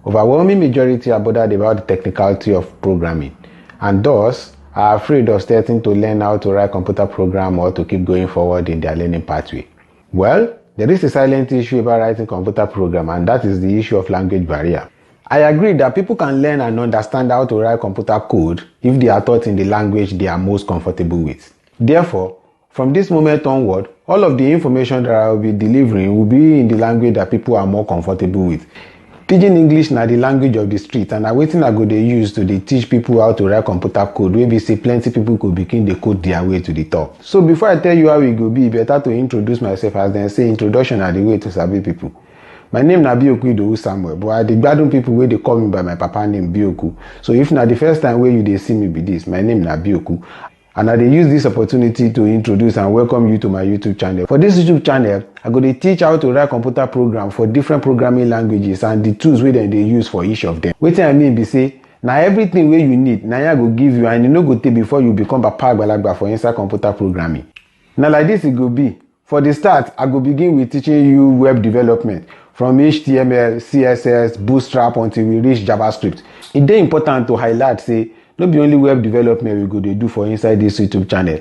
overwhelming majority are bothered about the technicality of programming and thus are afraid of starting to learn how to write computer program or to keep going forward in their learning pathway. Well, there is a silent issue about writing computer program, and that is the issue of language barrier. I agree that people can learn and understand how to write computer code if they are taught in the language they are most comfortable with. Therefore, from this moment onward, all of the information that I will be delivering will be in the language that people are more comfortable with. Pidgin English na the language of the street, and na wetin I go dey use to dey teach people how to write computer code wey be say plenty people could begin dey code their way to the top. So before I tell you how e go be, better to introduce myself, as dem say introduction na the way to sabi people. My name na Bioku Samuel, but I dey gbadun people wey dey call me by my papa name Bioku. So if na the first time wey you dey see me be this, my name na Bioku. And I dey use this opportunity to introduce and welcome you to my YouTube channel. For this YouTube channel, I go dey teach how to write computer program for different programming languages and the tools wey dem dey use for each of them. Wetin I mean be say, na everything wey you need, na I go give you, and e no go take before you become papa agbalagba for inside computer programming. Na like this e go be. For the start, I go begin with teaching you web development from HTML, CSS, Bootstrap until we reach JavaScript. E dey important to highlight say no be only web development we go dey do for inside this YouTube channel.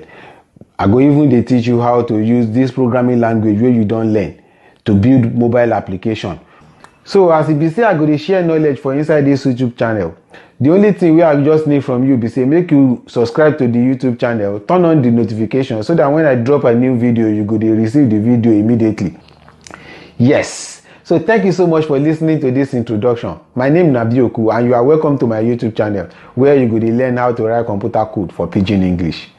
I go even dey teach you how to use this programming language wey you don learn to build mobile application. So as e be say I go dey share knowledge for inside this YouTube channel, the only thing wey I just need from you be say make you subscribe to the YouTube channel, turn on the notification so that when I drop a new video, you go dey receive the video immediately. Yes. So thank you so much for listening to this introduction. My name is Bioku, and you are welcome to my YouTube channel where you go dey learn how to write computer code for Pidgin English.